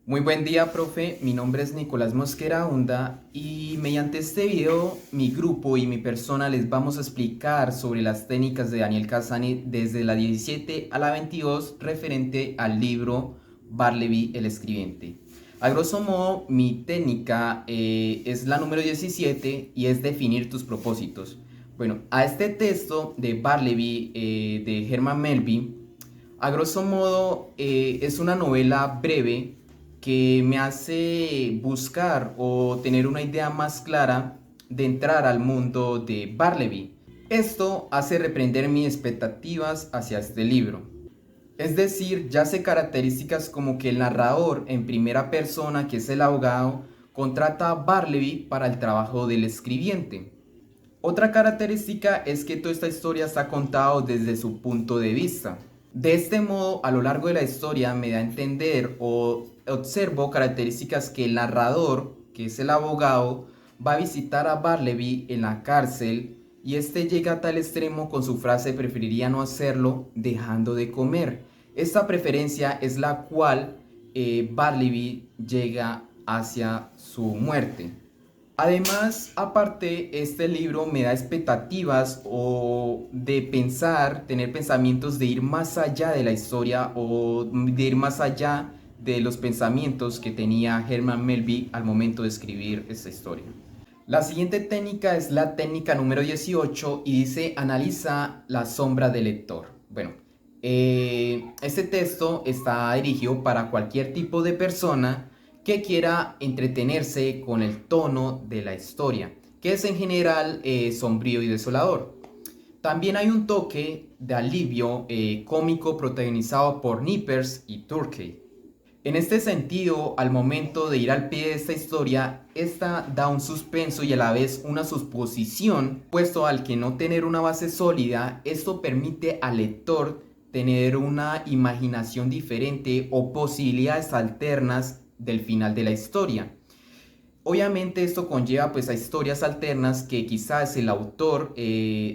Muy buen día, profe. Mi nombre es Nicolás Mosquera Hunda y mediante este video mi grupo y mi persona les vamos a explicar sobre las técnicas de Daniel Cassani desde la 17 a la 22 referente al libro Barleby el escribiente. A grosso modo, mi técnica es la número 17 y es definir tus propósitos. Bueno, a este texto de Barleby de Herman Melville, a grosso modo, es una novela breve que me hace buscar o tener una idea más clara de entrar al mundo de Barleby. Esto hace reprender mis expectativas hacia este libro. Es decir, ya sé características como que el narrador en primera persona, que es el abogado, contrata a Barleby para el trabajo del escribiente. Otra característica es que toda esta historia está contada desde su punto de vista. De este modo, a lo largo de la historia me da a entender o observo características que el narrador, que es el abogado, va a visitar a Barleby en la cárcel y este llega a tal extremo con su frase preferiría no hacerlo dejando de comer. Esta preferencia es la cual Barleby llega hacia su muerte. Además, aparte, este libro me da expectativas o de pensar, tener pensamientos de ir más allá de la historia o de ir más allá de los pensamientos que tenía Herman Melville al momento de escribir esta historia. La siguiente técnica es la técnica número 18 y dice analiza la sombra del lector. Bueno, este texto está dirigido para cualquier tipo de persona que quiera entretenerse con el tono de la historia, que es en general sombrío y desolador. También hay un toque de alivio cómico protagonizado por Nippers y Turkey. En este sentido, al momento de ir al pie de esta historia, esta da un suspenso y a la vez una suposición, puesto al que no tener una base sólida, esto permite al lector tener una imaginación diferente o posibilidades alternas del final de la historia. Obviamente esto conlleva pues a historias alternas que quizás el autor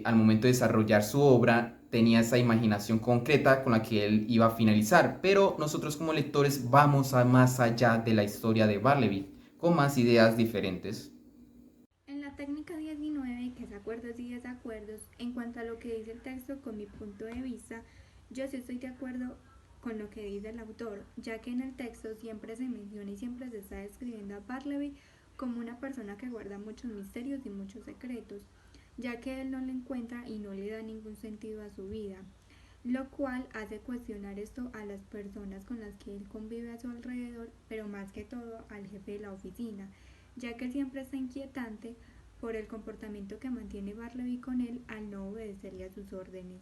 al momento de desarrollar su obra tenía esa imaginación concreta con la que él iba a finalizar, pero nosotros como lectores vamos a más allá de la historia de Barleby, con más ideas diferentes. En la técnica 19, que es acuerdos y desacuerdos, en cuanto a lo que dice el texto con mi punto de vista, yo sí estoy de acuerdo con lo que dice el autor, ya que en el texto siempre se menciona y siempre se está describiendo a Barleby como una persona que guarda muchos misterios y muchos secretos, ya que él no le encuentra y no le da ningún sentido a su vida, lo cual hace cuestionar esto a las personas con las que él convive a su alrededor, pero más que todo al jefe de la oficina, ya que siempre está inquietante por el comportamiento que mantiene Barleby con él al no obedecerle a sus órdenes.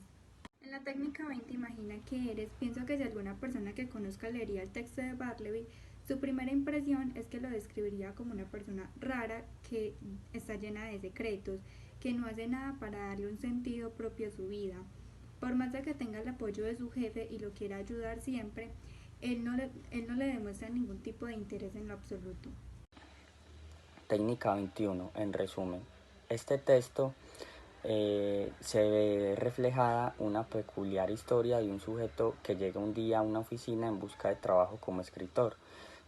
En la técnica 20, imagina que eres, pienso que si alguna persona que conozca leería el texto de Barleby, su primera impresión es que lo describiría como una persona rara que está llena de secretos, que no hace nada para darle un sentido propio a su vida. Por más de que tenga el apoyo de su jefe y lo quiera ayudar siempre, él no le demuestra ningún tipo de interés en lo absoluto. Técnica 21, en resumen. Este texto se ve reflejada una peculiar historia de un sujeto que llega un día a una oficina en busca de trabajo como escritor.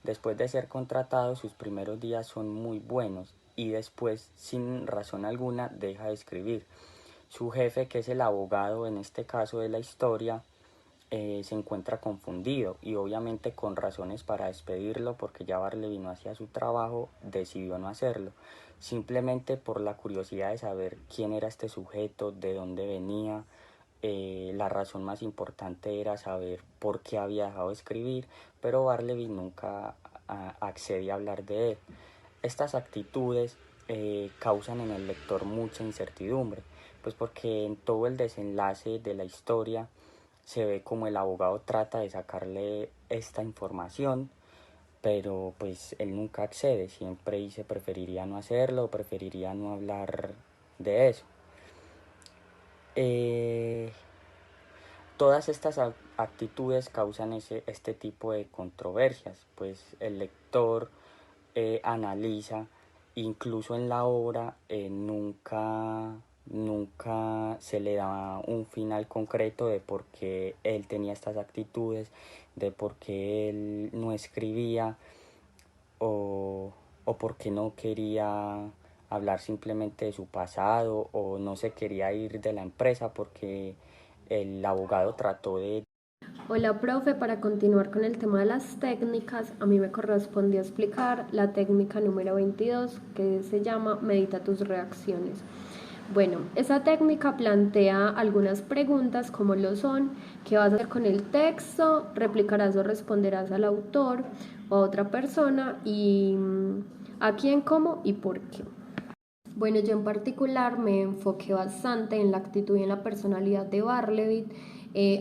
Después de ser contratado, sus primeros días son muy buenos y después, sin razón alguna, deja de escribir. Su jefe, que es el abogado en este caso de la historia, se encuentra confundido y obviamente con razones para despedirlo porque ya Barleby no hacía su trabajo, decidió no hacerlo, simplemente por la curiosidad de saber quién era este sujeto, de dónde venía. La razón más importante era saber por qué había dejado de escribir, pero Barleby nunca accede a hablar de él. Estas actitudes causan en el lector mucha incertidumbre, pues porque en todo el desenlace de la historia se ve como el abogado trata de sacarle esta información, pero pues él nunca accede, siempre dice preferiría no hacerlo, preferiría no hablar de eso. Eh, Todas estas actitudes causan este tipo de controversias, pues el lector analiza, incluso en la obra nunca se le da un final concreto de por qué él tenía estas actitudes, de por qué él no escribía o por qué no quería hablar simplemente de su pasado o no se quería ir de la empresa porque el abogado trató de... Hola, profe, para continuar con el tema de las técnicas, a mí me correspondió explicar la técnica número 22 que se llama Medita tus reacciones. Bueno, esa técnica plantea algunas preguntas como lo son: ¿qué vas a hacer con el texto? ¿Replicarás o responderás al autor o a otra persona? ¿Y a quién, cómo y por qué? Bueno, yo en particular me enfoqué bastante en la actitud y en la personalidad de Barleby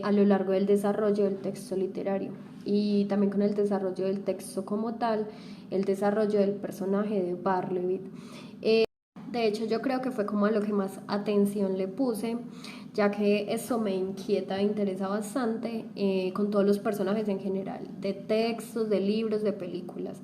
a lo largo del desarrollo del texto literario y también con el desarrollo del texto como tal, el desarrollo del personaje de Barleby. De hecho, yo creo que fue como a lo que más atención le puse, ya que eso me inquieta e interesa bastante con todos los personajes en general, de textos, de libros, de películas.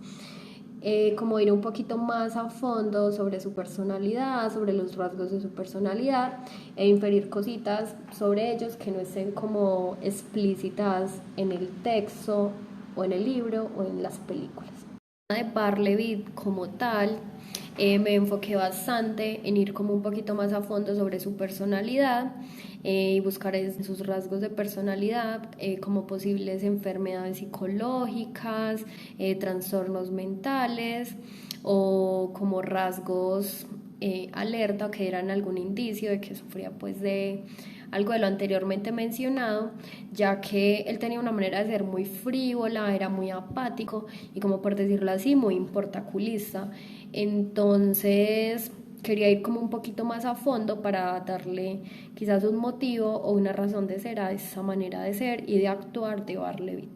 Como ir un poquito más a fondo sobre su personalidad, sobre los rasgos de su personalidad e inferir cositas sobre ellos que no estén como explícitas en el texto o en el libro o en las películas. De Barleby como tal, me enfoqué bastante en ir como un poquito más a fondo sobre su personalidad y buscar sus rasgos de personalidad como posibles enfermedades psicológicas, trastornos mentales o como rasgos alerta que eran algún indicio de que sufría pues de algo de lo anteriormente mencionado, ya que él tenía una manera de ser muy frívola, era muy apático y, como por decirlo así, muy importaculista. Entonces quería ir como un poquito más a fondo para darle quizás un motivo o una razón de ser a esa manera de ser y de actuar de Barleby.